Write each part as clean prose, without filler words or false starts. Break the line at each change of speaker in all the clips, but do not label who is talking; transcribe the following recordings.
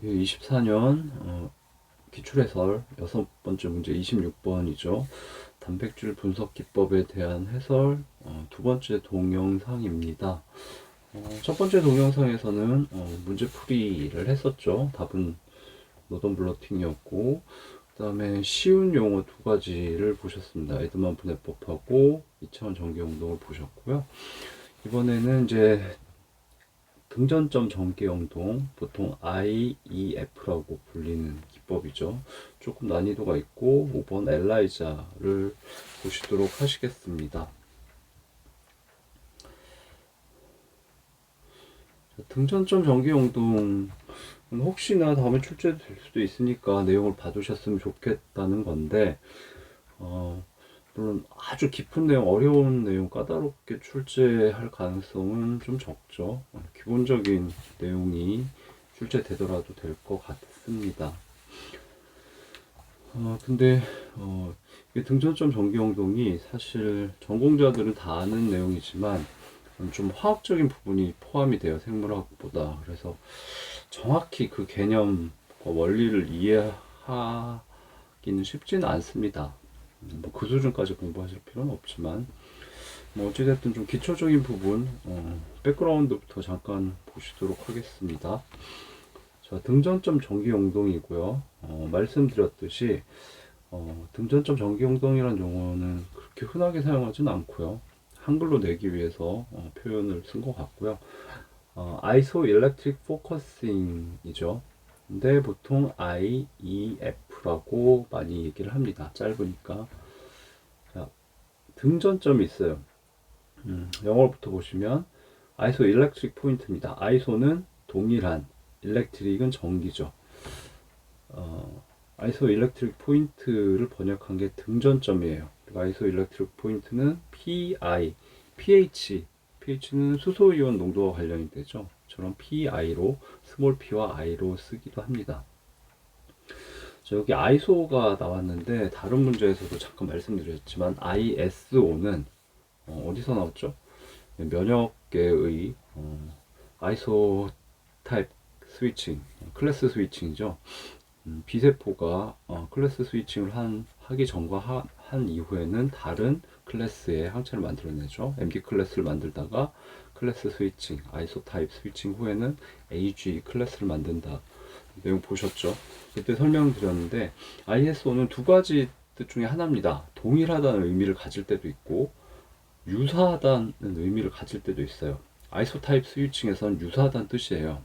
24년 기출해설 6번째 문제 26번이죠. 단백질 분석 기법에 대한 해설 두 번째 동영상입니다. 첫 번째 동영상에서는 문제풀이를 했었죠. 답은 노던 블러팅이었고, 그 다음에 쉬운 용어 두 가지를 보셨습니다. 에드만 분해법하고 2차원 전기운동을 보셨고요. 이번에는 이제 등전점 전개영동, 보통 IEF라고 불리는 기법이죠. 조금 난이도가 있고 5번 엘라이자를 보시도록 하시겠습니다. 등전점 전개영동은 혹시나 다음에 출제될 수도 있으니까 내용을 봐두셨으면 좋겠다는 건데, 물론 아주 깊은 내용, 어려운 내용, 까다롭게 출제할 가능성은 좀 적죠. 기본적인 내용이 출제되더라도 될 것 같습니다. 근데 이게 등전점 전기영동이 사실 전공자들은 다 아는 내용이지만 좀 화학적인 부분이 포함이 돼요, 생물학보다. 그래서 정확히 그 개념과 원리를 이해하기는 쉽지는 않습니다. 뭐 그 수준까지 공부하실 필요는 없지만, 뭐 어찌됐든 좀 기초적인 부분, 백그라운드부터 잠깐 보시도록 하겠습니다. 자, 등전점 전기용동이고요. 말씀드렸듯이 등전점 전기용동이라는 용어는 그렇게 흔하게 사용하진 않고요. 한글로 내기 위해서 표현을 쓴 것 같고요. 아이소일렉트릭 포커싱이죠. 근데 보통 IEF라고 많이 얘기를 합니다. 짧으니까. 자, 등전점이 있어요. 영어부터 보시면 아이소 일렉트릭 포인트입니다. 아이소는 동일한, 일렉트릭은 전기죠. 아이소 일렉트릭 포인트를 번역한 게 등전점이에요. 아이소 일렉트릭 포인트는 PI, pH는 수소이온 농도와 관련이 되죠. 저런 PI로, 스몰 p와 i로 쓰기도 합니다. 자, 여기 아이소가 나왔는데 다른 문제에서도 잠깐 말씀드렸지만 ISO는 어디서 나왔죠? 면역계의 아이소 타입 스위칭, 클래스 스위칭이죠. B세포가 클래스 스위칭을 하기 전과 한 이후에는 다른 클래스의 항체를 만들어내죠. MD 클래스를 만들다가 클래스 스위칭, 아이소 타입 스위칭 후에는 AG 클래스를 만든다. 내용 보셨죠? 그때 설명드렸는데 ISO는 두 가지 뜻 중에 하나입니다. 동일하다는 의미를 가질 때도 있고 유사하다는 의미를 가질 때도 있어요. 아이소 타입 스위칭에서는 유사하다는 뜻이에요.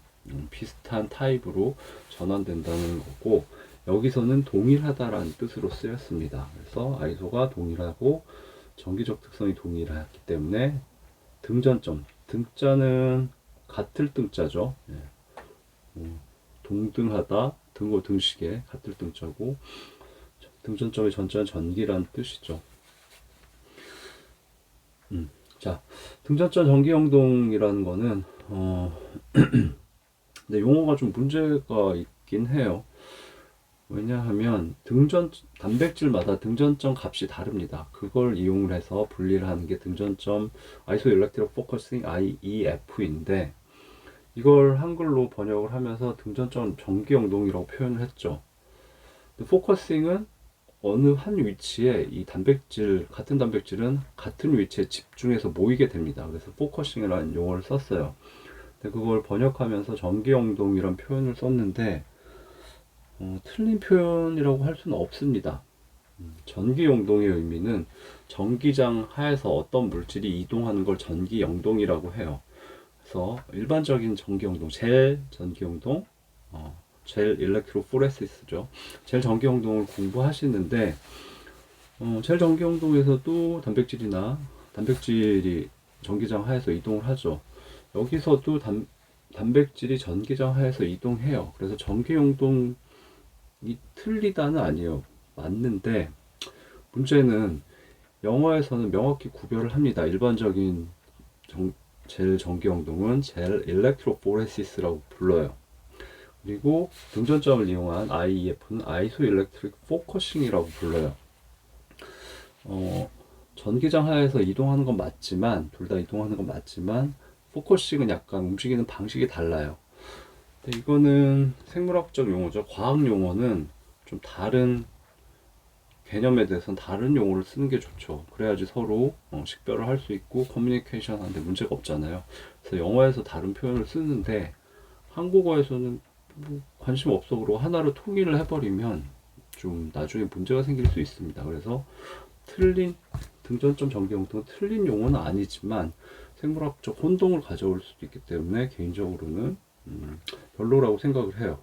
비슷한 타입으로 전환된다는 거고, 여기서는 동일하다라는 뜻으로 쓰였습니다. 그래서 아이소가 동일하고 전기적 특성이 동일하기 때문에 등전점, 등자는 같을 등자죠. 동등하다, 등고 등식에 같을 등자고, 등전점의 전자는 전기란 뜻이죠. 자, 등전점 전기영동이라는 거는 근데 용어가 좀 문제가 있긴 해요. 왜냐하면 단백질마다 등전점 값이 다릅니다. 그걸 이용을 해서 분리를 하는 게 등전점 아이소 일렉트릭 포커싱 IEF인데, 이걸 한글로 번역을 하면서 등전점 전기영동이라고 표현을 했죠. 포커싱은 어느 한 위치에 이 단백질, 같은 단백질은 같은 위치에 집중해서 모이게 됩니다. 그래서 포커싱이라는 용어를 썼어요. 근데 그걸 번역하면서 전기영동이란 표현을 썼는데 틀린 표현이라고 할 수는 없습니다. 전기영동의 의미는 전기장 하에서 어떤 물질이 이동하는 걸 전기영동이라고 해요. 그래서 일반적인 전기영동, 젤 전기영동, 젤 일렉트로포레시스죠. 젤 전기영동을 공부하시는데 젤 전기영동에서도 단백질이 전기장 하에서 이동을 하죠. 여기서도 단백질이 전기장 하에서 이동해요. 그래서 전기영동이 틀리다는 아니에요. 맞는데 문제는 영어에서는 명확히 구별을 합니다. 일반적인 젤 전기영동은 젤 일렉트로포레시스라고 불러요. 그리고 등전점을 이용한 IEF는 아이소 일렉트릭 포커싱이라고 불러요. 전기장 하에서 이동하는 건 맞지만, 둘 다 이동하는 건 맞지만 포커싱은 약간 움직이는 방식이 달라요. 근데 이거는 생물학적 용어죠. 과학 용어는 좀 다른 개념에 대해서는 다른 용어를 쓰는 게 좋죠. 그래야지 서로 식별을 할 수 있고 커뮤니케이션 하는데 문제가 없잖아요. 그래서 영어에서 다른 표현을 쓰는데 한국어에서는 뭐 관심 없어 그러고 하나로 통일을 해버리면 좀 나중에 문제가 생길 수 있습니다. 그래서 틀린 등전점 전개용통은 틀린 용어는 아니지만 생물학적 혼동을 가져올 수도 있기 때문에 개인적으로는 별로라고 생각을 해요.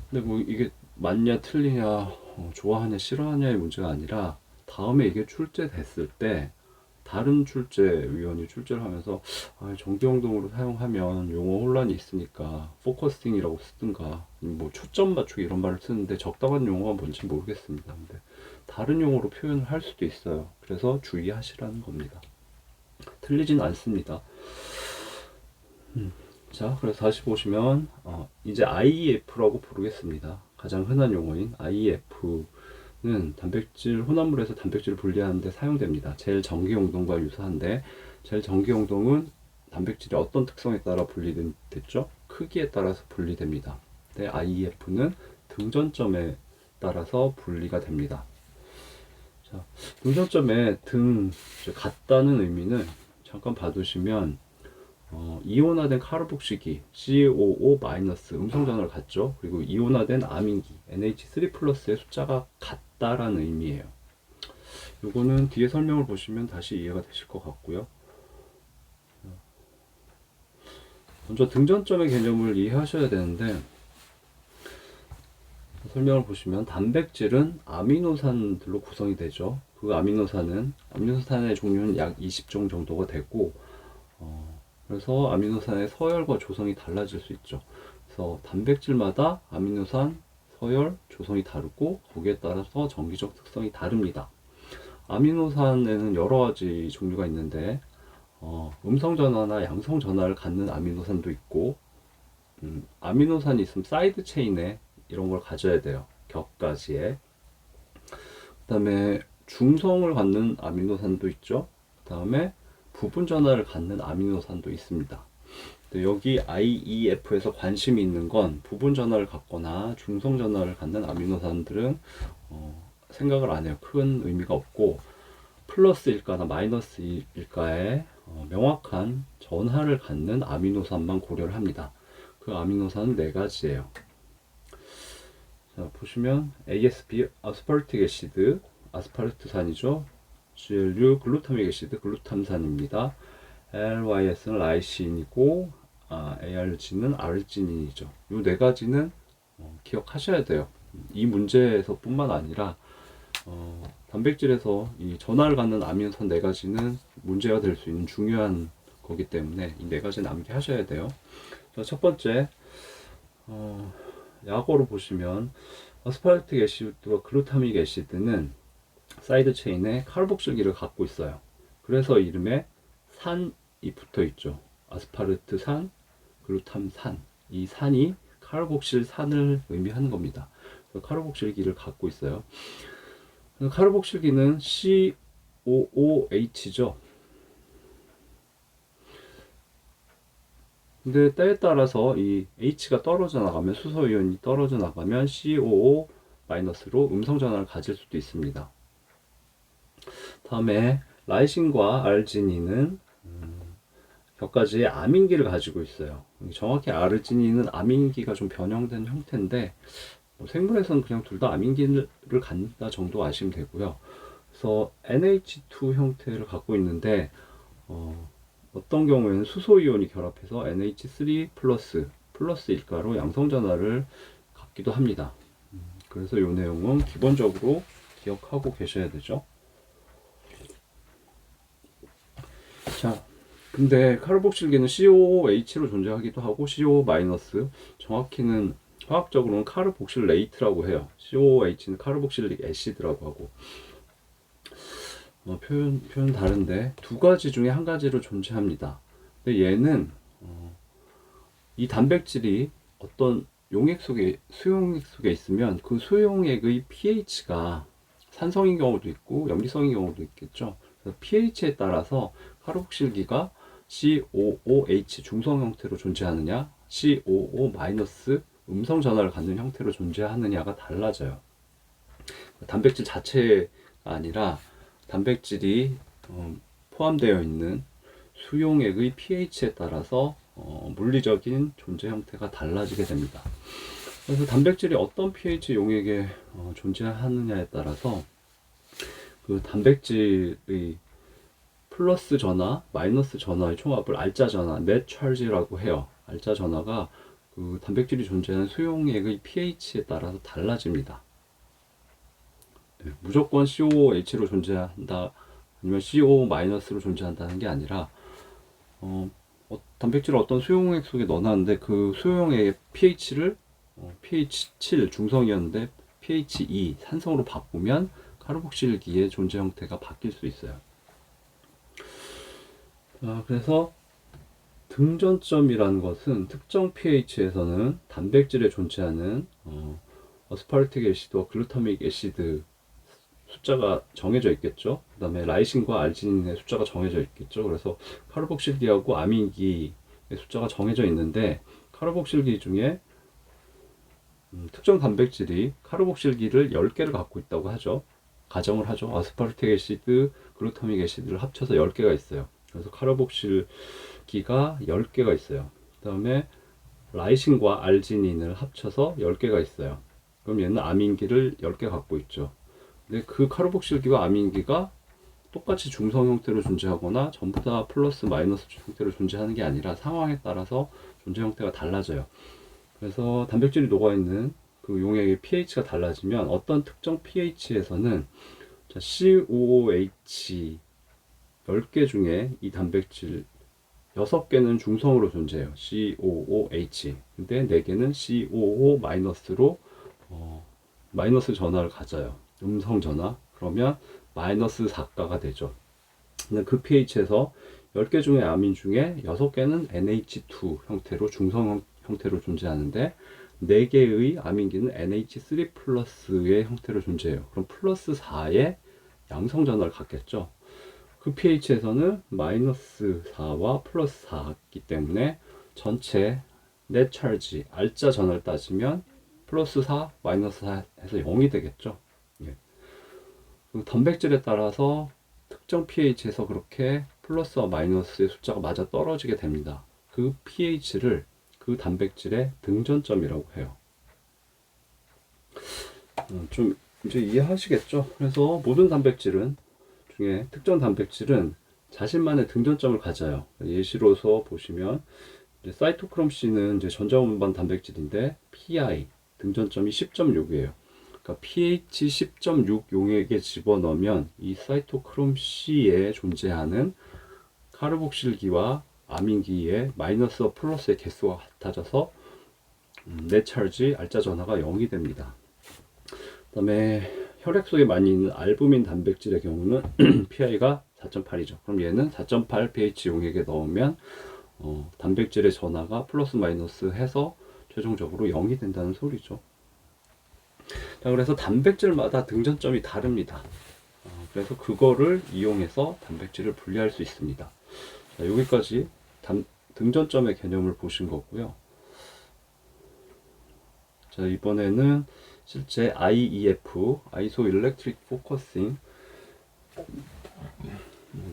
근데 뭐 이게 맞냐 틀리냐 좋아하냐 싫어하냐의 문제가 아니라 다음에 이게 출제됐을 때 다른 출제위원이 출제를 하면서 전기용동으로 사용하면 용어 혼란이 있으니까 포커싱이라고 쓰든가 뭐 초점 맞추기 이런 말을 쓰는데 적당한 용어가 뭔지 모르겠습니다. 근데 다른 용어로 표현을 할 수도 있어요. 그래서 주의하시라는 겁니다. 틀리진 않습니다. 자, 그래서 다시 보시면 이제 IEF라고 부르겠습니다. 가장 흔한 용어인 IEF는 단백질 혼합물에서 단백질을 분리하는데 사용됩니다. 젤 전기용동과 유사한데 젤 전기용동은 단백질이 어떤 특성에 따라 분리됐죠? 크기에 따라서 분리됩니다. 근데 IEF는 등전점에 따라서 분리가 됩니다. 자, 등전점에 같다는 의미는 잠깐 봐두시면 이온화된 카르복시기 COO- 음성전화를 갖죠. 그리고 이온화된 아민기 NH3+의 숫자가 같다라는 의미예요. 요거는 뒤에 설명을 보시면 다시 이해가 되실 것 같고요. 먼저 등전점의 개념을 이해하셔야 되는데 설명을 보시면 단백질은 아미노산들로 구성이 되죠. 그 아미노산의 종류는 약 20종 정도가 되고 그래서 아미노산의 서열과 조성이 달라질 수 있죠. 그래서 단백질마다 아미노산 서열 조성이 다르고 거기에 따라서 전기적 특성이 다릅니다. 아미노산에는 여러 가지 종류가 있는데 음성전화나 양성전화를 갖는 아미노산도 있고 아미노산이 있으면 사이드 체인에 이런 걸 가져야 돼요. 격가지에. 그 다음에 중성을 갖는 아미노산도 있죠. 그 다음에 부분 전하를 갖는 아미노산도 있습니다. 여기 IEF에서 관심이 있는 건 부분 전하를 갖거나 중성 전하를 갖는 아미노산들은 생각을 안 해요. 큰 의미가 없고 플러스일까나 마이너스일까에 명확한 전하를 갖는 아미노산만 고려를 합니다. 그 아미노산은 네 가지예요. 자, 보시면 ASP 아스파르틱 애시드, 아스파르트산이죠. GLU 글루타믹 애시드, 글루탐산입니다. LYS는 라이신이고 ARG는 아르지닌이죠. 이 네 가지는 기억하셔야 돼요. 이 문제에서 뿐만 아니라 단백질에서 이 전하를 갖는 아미노산 네 가지는 문제가 될 수 있는 중요한 거기 때문에 이 네 가지는 암기하셔야 돼요. 자, 첫 번째 약어로 보시면 아스파르틱 애시드와 글루타믹 애시드는 사이드 체인에 카르복실기를 갖고 있어요. 그래서 이름에 산이 붙어 있죠. 아스파르트산, 글루탐산. 이 산이 카르복실산을 의미하는 겁니다. 카르복실기를 갖고 있어요. 카르복실기는 COOH죠. 근데 때에 따라서 이 H가 떨어져 나가면 수소이온이 떨어져 나가면 COO- 로 음성 전환을 가질 수도 있습니다. 다음에 라이신과 아르지닌은 격가지의 아민기를 가지고 있어요. 정확히 아르지닌은 아민기가 좀 변형된 형태인데 생물에서는 그냥 둘 다 아민기를 갖는다 정도 아시면 되고요. 그래서 NH2 형태를 갖고 있는데 어떤 경우에는 수소이온이 결합해서 NH3 플러스일가로 양성전하를 갖기도 합니다. 그래서 이 내용은 기본적으로 기억하고 계셔야 되죠. 자, 근데 카르복실기는 COOH로 존재하기도 하고 CO-, 정확히는 화학적으로는 카르복실레이트라고 해요. COOH는 카르복실릭 애시드라고 하고 표현 다른데 두 가지 중에 한 가지로 존재합니다. 근데 얘는 이 단백질이 어떤 수용액 속에 있으면 그 수용액의 pH가 산성인 경우도 있고 염리성인 경우도 있겠죠. 그래서 pH에 따라서 카르복실기가 COOH 중성 형태로 존재하느냐, COO- 음성 전하를 갖는 형태로 존재하느냐가 달라져요. 단백질 자체가 아니라 단백질이 포함되어 있는 수용액의 pH에 따라서 물리적인 존재 형태가 달라지게 됩니다. 그래서 단백질이 어떤 pH 용액에 존재하느냐에 따라서 그 단백질의 플러스 전하, 마이너스 전하의 총합을 알짜 전하, net charge라고 해요. 알짜 전하가 그 단백질이 존재하는 수용액의 pH에 따라서 달라집니다. 무조건 COH로 존재한다, 아니면 CO-로 존재한다는 게 아니라 단백질을 어떤 수용액 속에 넣어놨는데 그 수용액의 pH를 pH 7 중성이었는데 pH 2 산성으로 바꾸면 카르복실기의 존재 형태가 바뀔 수 있어요. 그래서 등전점이라는 것은 특정 pH에서는 단백질에 존재하는 어스파르틱 애시드와 글루타믹 애시드 숫자가 정해져 있겠죠. 그 다음에 라이신과 알지닌의 숫자가 정해져 있겠죠. 그래서 카르복실기하고 아민기의 숫자가 정해져 있는데, 카르복실기 중에 특정 단백질이 카르복실기를 10개를 갖고 있다고 하죠. 가정을 하죠. 아스파르틱 애시드, 글루타믹 애시드를 합쳐서 10개가 있어요. 그래서 카르복실기가 10개가 있어요. 그 다음에 라이신과 알지닌을 합쳐서 10개가 있어요. 그럼 얘는 아민기를 10개 갖고 있죠. 근데 그 카르복실기와 아민기가 똑같이 중성 형태로 존재하거나 전부 다 플러스 마이너스 형태로 존재하는 게 아니라 상황에 따라서 존재 형태가 달라져요. 그래서 단백질이 녹아있는 그 용액의 pH가 달라지면 어떤 특정 pH에서는 COOH 10개 중에 이 단백질 6개는 중성으로 존재해요. COOH. 근데 4개는 COO-로 마이너스 전하를 가져요. 음성 전하. 그러면 마이너스 4가가 되죠. 근데 그 pH에서 10개 중에 아민 중에 6개는 NH2 형태로 중성 형태로 존재하는데 4개의 아민기는 NH3 플러스의 형태로 존재해요. 그럼 플러스 4의 양성 전하를 갖겠죠. 그 pH에서는 마이너스 4와 플러스 4기 때문에 전체 net charge, 알짜 전하를 따지면 플러스 4, 마이너스 4 해서 0이 되겠죠. 예. 단백질에 따라서 특정 pH에서 그렇게 플러스와 마이너스의 숫자가 맞아 떨어지게 됩니다. 그 pH를 그 단백질의 등전점이라고 해요. 좀 이제 이해하시겠죠? 그래서 모든 단백질은 중에 특정 단백질은 자신만의 등전점을 가져요. 예시로서 보시면 이제 사이토크롬 C는 이제 전자운반 단백질인데 PI 등전점이 10.6이에요. 그러니까 pH 10.6 용액에 집어넣으면 이 사이토크롬 C에 존재하는 카르복실기와 아민기의 마이너스와 플러스의 개수가 같아져서 net charge 알짜 전하가 0이 됩니다. 그 다음에 혈액 속에 많이 있는 알부민 단백질의 경우는 pI가 4.8이죠. 그럼 얘는 4.8 pH 용액에 넣으면 단백질의 전하가 플러스 마이너스 해서 최종적으로 0이 된다는 소리죠. 자, 그래서 단백질마다 등전점이 다릅니다. 그래서 그거를 이용해서 단백질을 분리할 수 있습니다. 자, 여기까지 등전점의 개념을 보신 거고요. 자, 이번에는 실제 IEF, Isoelectric Focusing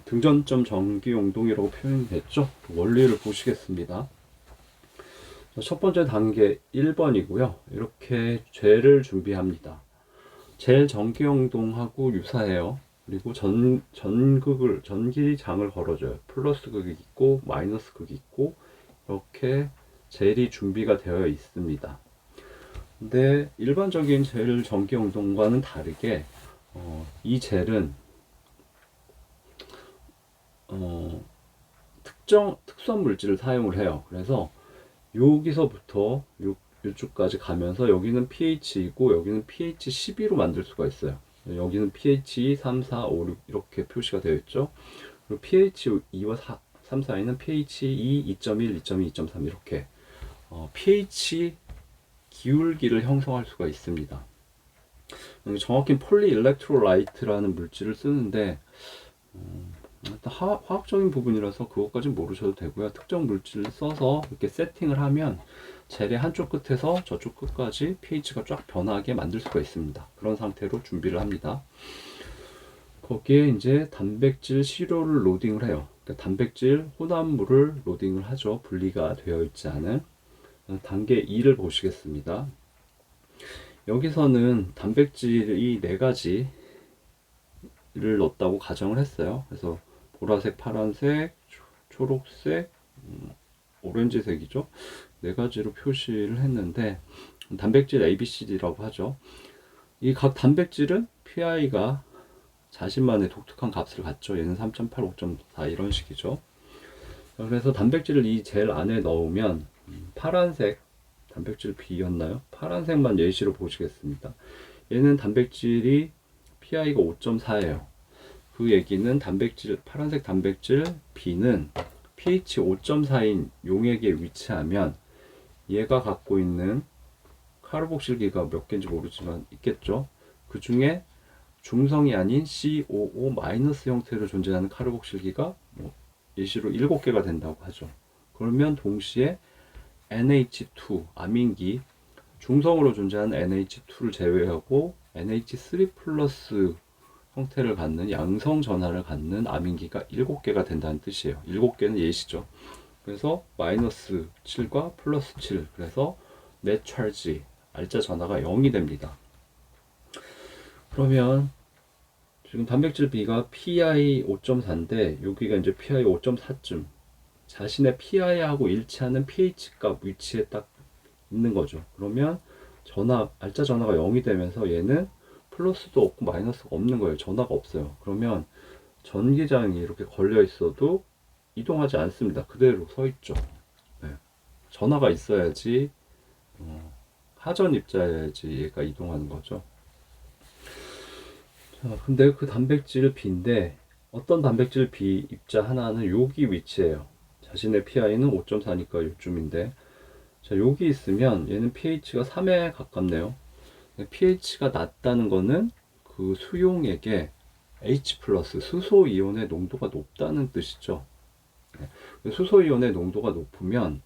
등전점 전기 용동이라고 표현이 됐죠. 원리를 보시겠습니다. 자, 첫 번째 단계 1번이고요. 이렇게 젤을 준비합니다. 젤 전기 용동하고 유사해요. 그리고 전기장을 걸어줘요. 플러스 극이 있고 마이너스 극이 있고 이렇게 젤이 준비가 되어 있습니다. 근데 일반적인 젤 전기 용동과는 다르게 이 젤은 특수한 물질을 사용을 해요. 그래서 여기서부터 이쪽까지 가면서 여기는 pH이고 여기는 pH 12로 만들 수가 있어요. 여기는 pH 3, 4, 5, 6 이렇게 표시가 되어 있죠. 그리고 pH 2와 3 사이는 pH 2, 2.1, 2.2, 2.3 이렇게 pH 기울기를 형성할 수가 있습니다. 정확히 폴리일렉트로라이트라는 물질을 쓰는데 일단 화학적인 부분이라서 그것까지 모르셔도 되고요. 특정 물질을 써서 이렇게 세팅을 하면 젤의 한쪽 끝에서 저쪽 끝까지 pH가 쫙 변하게 만들 수가 있습니다. 그런 상태로 준비를 합니다. 거기에 이제 단백질 시료를 로딩을 해요. 그러니까 단백질 혼합물을 로딩을 하죠. 분리가 되어 있지 않은. 단계 2를 보시겠습니다. 여기서는 단백질이 4가지를 넣었다고 가정을 했어요. 그래서 보라색, 파란색, 초록색, 오렌지색이죠. 4가지로 표시를 했는데 단백질 ABCD라고 하죠. 이 각 단백질은 PI가 자신만의 독특한 값을 갖죠. 얘는 3.8, 5.4 이런 식이죠. 그래서 단백질을 이 젤 안에 넣으면 파란색 단백질 B였나요? 파란색만 예시로 보시겠습니다. 얘는 단백질이 PI가 5.4예요. 그 얘기는 파란색 단백질 B는 pH 5.4인 용액에 위치하면 얘가 갖고 있는 카르복실기가 몇 개인지 모르지만 있겠죠. 그 중에 중성이 아닌 COO- 형태로 존재하는 카르복실기가 예시로 7개가 된다고 하죠. 그러면 동시에 NH2 아민기 중성으로 존재하는 NH2를 제외하고 NH3 플러스 형태를 갖는 양성 전하를 갖는 아민기가 7개가 된다는 뜻이에요. 7개는 예시죠. 그래서 마이너스 7과 플러스 7, 그래서 net charge 알짜 전하가 0이 됩니다. 그러면 지금 단백질 B가 PI 5.4인데 여기가 이제 PI 5.4쯤 자신의 PI하고 일치하는 pH 값 위치에 딱 있는 거죠. 그러면 알짜 전하가 0이 되면서 얘는 플러스도 없고 마이너스가 없는 거예요. 전하가 없어요. 그러면 전기장이 이렇게 걸려 있어도 이동하지 않습니다. 그대로 서 있죠. 네. 전하가 있어야지 하전 입자여야지 얘가 이동하는 거죠. 자, 근데 그 단백질 B인데 어떤 단백질 B 입자 하나는 여기 위치해요. 자신의 PI는 5.4니까 요쯤인데, 자, 여기 있으면 얘는 pH가 3에 가깝네요. pH가 낮다는 거는 그 수용액에 H+, 수소이온의 농도가 높다는 뜻이죠. 수소이온의 농도가 높으면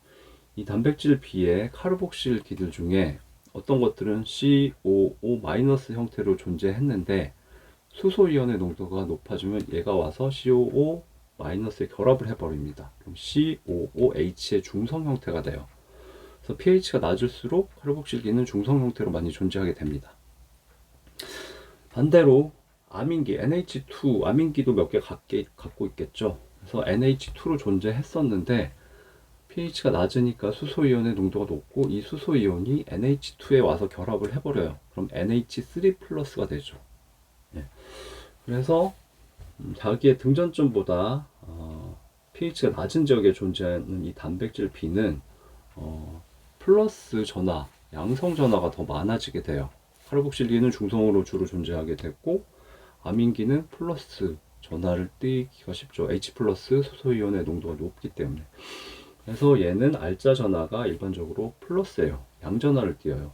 이 단백질 B의 카르복실 기들 중에 어떤 것들은 COO- 형태로 존재했는데 수소이온의 농도가 높아지면 얘가 와서 COO-에 결합을 해버립니다. 그럼 COOH의 중성 형태가 돼요. 그래서 pH가 낮을수록 카르복실기는 중성 형태로 많이 존재하게 됩니다. 반대로 아민기, NH2 아민기도 몇 개 갖고 있겠죠. 그래서 NH2로 존재했었는데 pH가 낮으니까 수소이온의 농도가 높고 이 수소이온이 NH2에 와서 결합을 해버려요. 그럼 NH3 플러스가 되죠. 네. 그래서 자기의 등전점보다 pH가 낮은 지역에 존재하는 이 단백질 B는 플러스 전하, 양성 전하가 더 많아지게 돼요. 카르복실기는 중성으로 주로 존재하게 됐고 아민기는 플러스 전하를 띄기가 쉽죠. H+ 수소이온의 농도가 높기 때문에. 그래서 얘는 알짜 전하가 일반적으로 플러스예요. 양전하를 띄어요.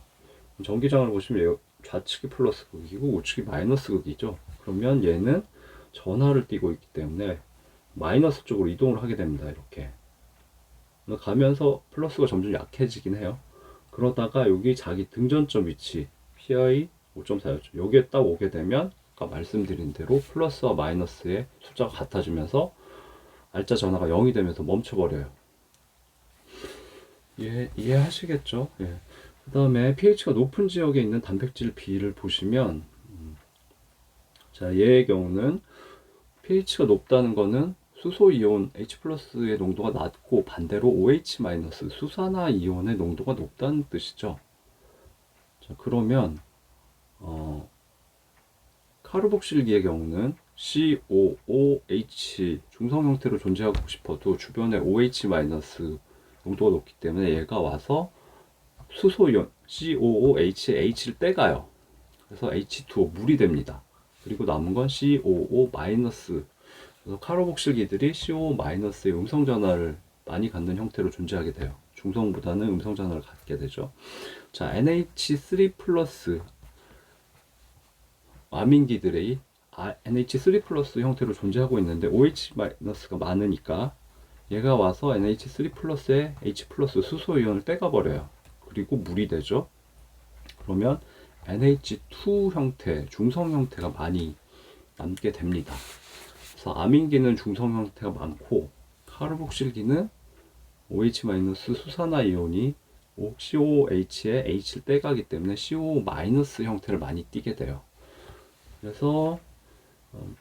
전기장을 보시면 좌측이 플러스 극이고 우측이 마이너스 극이죠. 그러면 얘는 전하를 띄고 있기 때문에 마이너스 쪽으로 이동을 하게 됩니다. 이렇게 가면서 플러스가 점점 약해지긴 해요. 그러다가 여기 자기 등전점 위치 PI 5.4였죠. 여기에 딱 오게 되면 아까 말씀드린 대로 플러스와 마이너스의 숫자가 같아지면서 알짜 전하가 0이 되면서 멈춰버려요. 이해하시겠죠? 예. 그 다음에 pH가 높은 지역에 있는 단백질 B를 보시면 자, 얘의 경우는 pH가 높다는 거는 수소이온 H+의 농도가 낮고 반대로 OH- 수산화이온의 농도가 높다는 뜻이죠. 자, 그러면 카르복실기의 경우는 COOH 중성 형태로 존재하고 싶어도 주변에 OH- 농도가 높기 때문에 얘가 와서 수소이온 COOH의 H를 떼가요. 그래서 H2O 물이 됩니다. 그리고 남은 건 COO-. 그래서 카르복실기들이 CO-의 음성 전하를 많이 갖는 형태로 존재하게 돼요. 중성보다는 음성 전하를 갖게 되죠. 자, NH3 플러스 아민기들의 NH3 플러스 형태로 존재하고 있는데 OH 마이너스가 많으니까 얘가 와서 NH3 플러스에 H 플러스 수소 이온을 떼가 버려요. 그리고 물이 되죠. 그러면 NH2 형태, 중성 형태가 많이 남게 됩니다. 그래서 아민기는 중성 형태가 많고 카르복실기는 OH 마이너스 수산화 이온이 COOH에 H를 떼가기 때문에 CO 마이너스 형태를 많이 띠게 돼요. 그래서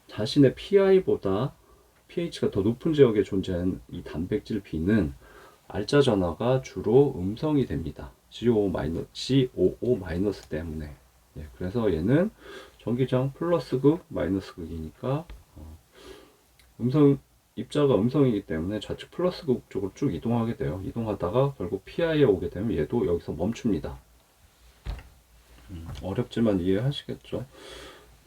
자신의 PI보다 pH가 더 높은 지역에 존재하는 이 단백질 B는 알자 전하가 주로 음성이 됩니다. COO- 때문에. 예, 그래서 얘는 전기장 플러스 극, 마이너스 극이니까 입자가 음성이기 때문에 좌측 플러스 극 쪽으로 쭉 이동하게 돼요. 이동하다가 결국 PI에 오게 되면 얘도 여기서 멈춥니다. 어렵지만 이해하시겠죠?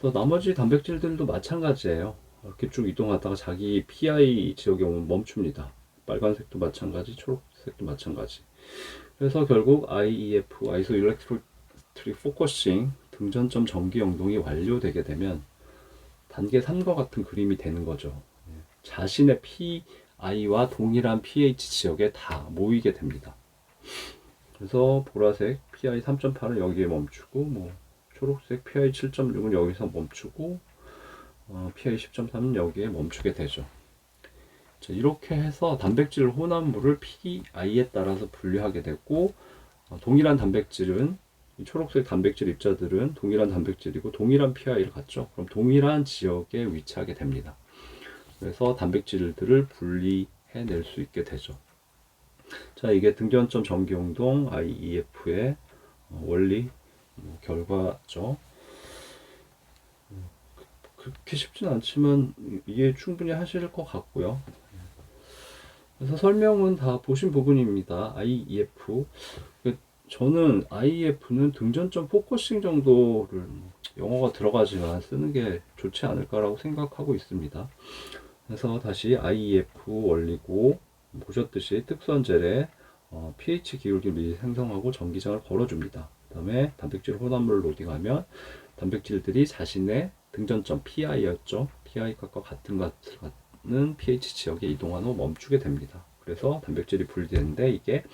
또 나머지 단백질들도 마찬가지예요. 이렇게 쭉 이동하다가 자기 PI 지역에 오면 멈춥니다. 빨간색도 마찬가지, 초록색도 마찬가지. 그래서 결국 IEF, 아이소 일렉트릭 포커싱 등전점 전기 영동이 완료되게 되면 단계 3과 같은 그림이 되는 거죠. 자신의 PI와 동일한 pH 지역에 다 모이게 됩니다. 그래서 보라색 PI 3.8은 여기에 멈추고, 뭐 초록색 PI 7.6은 여기서 멈추고, PI 10.3은 여기에 멈추게 되죠. 자, 이렇게 해서 단백질 혼합물을 PI에 따라서 분류하게 되고, 동일한 단백질은 이 초록색 단백질 입자들은 동일한 단백질이고 동일한 PI를 갖죠. 그럼 동일한 지역에 위치하게 됩니다. 그래서 단백질들을 분리해낼 수 있게 되죠. 자, 이게 등전점 전기운동 IEF의 원리 결과죠. 그렇게 쉽진 않지만 이해 충분히 하실 것 같고요. 그래서 설명은 다 보신 부분입니다. IEF. 저는 IEF는 등전점 포커싱 정도를 영어가 들어가지만 쓰는 게 좋지 않을까라고 생각하고 있습니다. 그래서 다시 IEF 원리고 보셨듯이 특수한 젤에 pH 기울기를 미리 생성하고 전기장을 걸어줍니다. 그 다음에 단백질 혼합물을 로딩하면 단백질들이 자신의 등전점 PI였죠. PI 값과 같은 것을 갖는 pH 지역에 이동한 후 멈추게 됩니다. 그래서 단백질이 분리되는데 이게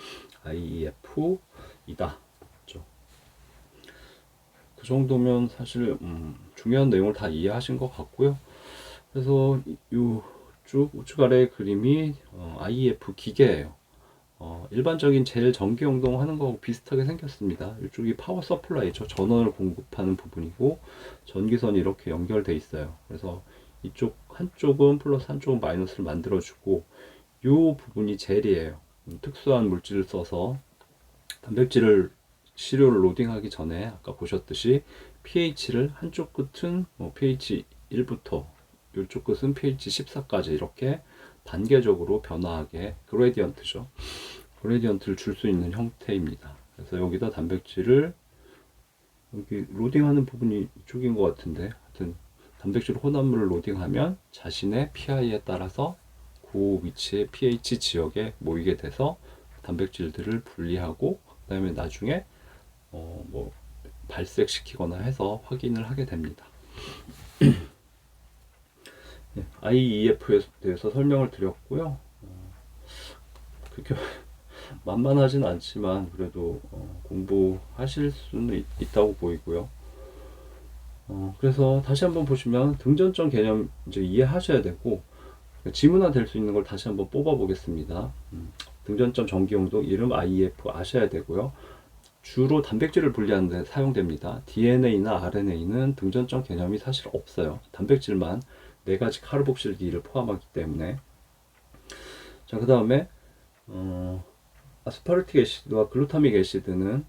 IEF이다. 그 정도면 사실 중요한 내용을 다 이해하신 것 같고요. 그래서 이쪽 우측 아래 그림이 IEF 기계예요. 일반적인 젤 전기 영동하는 거하고 비슷하게 생겼습니다. 이쪽이 파워 서플라이죠. 전원을 공급하는 부분이고 전기선이 이렇게 연결돼 있어요. 그래서 이쪽 한쪽은 플러스 한쪽은 마이너스를 만들어주고 이 부분이 젤이에요. 특수한 물질을 써서 단백질을 시료를 로딩하기 전에 아까 보셨듯이 pH를 한쪽 끝은 pH 1부터 이쪽 끝은 pH 14까지 이렇게 단계적으로 변화하게 그레디언트죠. 그레디언트를 줄 수 있는 형태입니다. 그래서 여기다 단백질을 여기 로딩하는 부분이 이쪽인 것 같은데 하여튼 단백질 혼합물을 로딩하면 자신의 PI에 따라서 그 위치의 pH 지역에 모이게 돼서 단백질들을 분리하고 그 다음에 나중에 뭐 발색시키거나 해서 확인을 하게 됩니다. 네, IEF에 대해서 설명을 드렸고요. 그렇게 만만하진 않지만 그래도 공부하실 수는 있다고 보이고요. 그래서 다시 한번 보시면 등전점 개념 이제 이해하셔야 되고 지문화 될 수 있는 걸 다시 한번 뽑아 보겠습니다. 등전점 전기용도 이름 IEF 아셔야 되고요. 주로 단백질을 분리하는 데 사용됩니다. DNA나 RNA는 등전점 개념이 사실 없어요. 단백질만 4가지 카르복실기를 포함하기 때문에. 자, 그 다음에 아스파르틱 애시드와 글루타믹 애시드는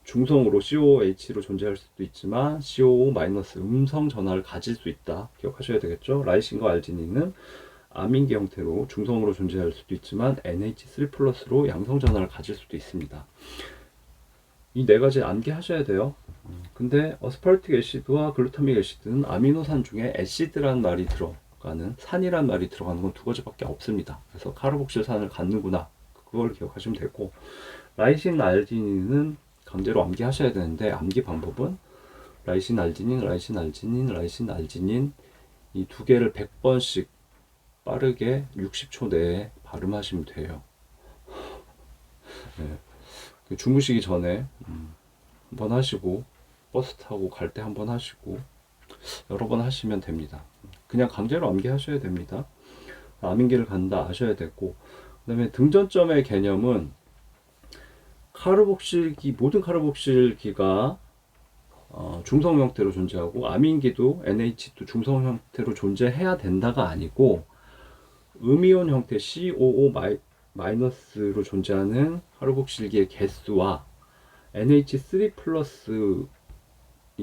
중성으로 COOH로 존재할 수도 있지만 COO- 음성 전하를 가질 수 있다. 기억하셔야 되겠죠? 라이신과 알지닌은 아민기 형태로 중성으로 존재할 수도 있지만 NH3+로 양성 전하를 가질 수도 있습니다. 이 4가지 암기하셔야 돼요. 근데 어스파르틱 애시드와 글루타믹 애시드는 아미노산 중에 애시드란 말이 들어가는, 산이란 말이 들어가는 건 2가지밖에 없습니다. 그래서 카르복실산을 갖는구나, 그걸 기억하시면 되고, 라이신, 알지닌은 강제로 암기하셔야 되는데 암기 방법은 라이신, 알지닌, 라이신, 알지닌, 라이신, 알지닌 이 두 개를 100번씩 빠르게 60초 내에 발음하시면 돼요. 네. 주무시기 전에 한번 하시고 버스 타고 갈 때 한번 하시고 여러 번 하시면 됩니다. 그냥 강제로 암기하셔야 됩니다. 암인기를 간다 아셔야 되고, 그 다음에 등전점의 개념은 카르복실기, 모든 카르복실기가 중성 형태로 존재하고 아민기도 NH도 중성 형태로 존재해야 된다가 아니고 음이온 형태 COO 마이너스로 존재하는 카르복실기의 개수와 NH3 플러스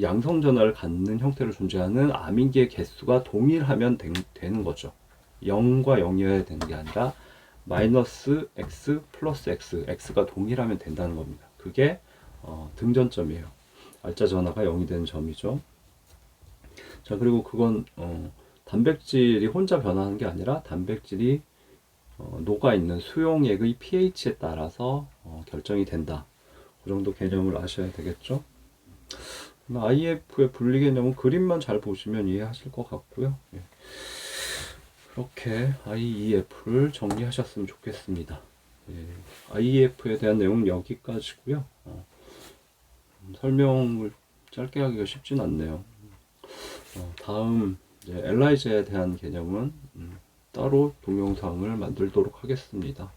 양성 전하를 갖는 형태로 존재하는 아민기의 개수가 동일하면 되는 거죠. 0과 0이어야 되는 게 아니라 마이너스 x 플러스 x가 동일하면 된다는 겁니다. 그게 등전점이에요. 알짜 전하가 0이 되는 점이죠. 자, 그리고 그건 단백질이 혼자 변하는 게 아니라 단백질이 녹아있는 수용액의 pH에 따라서 결정이 된다. 그 정도 개념을 아셔야 되겠죠. IEF의 분리 개념은 그림만 잘 보시면 이해하실 것 같고요. 예. 그렇게 IEF를 정리하셨으면 좋겠습니다. 예. IEF에 대한 내용은 여기까지고요. 설명을 짧게 하기가 쉽진 않네요. 다음 엘라이자에 대한 개념은 따로 동영상을 만들도록 하겠습니다.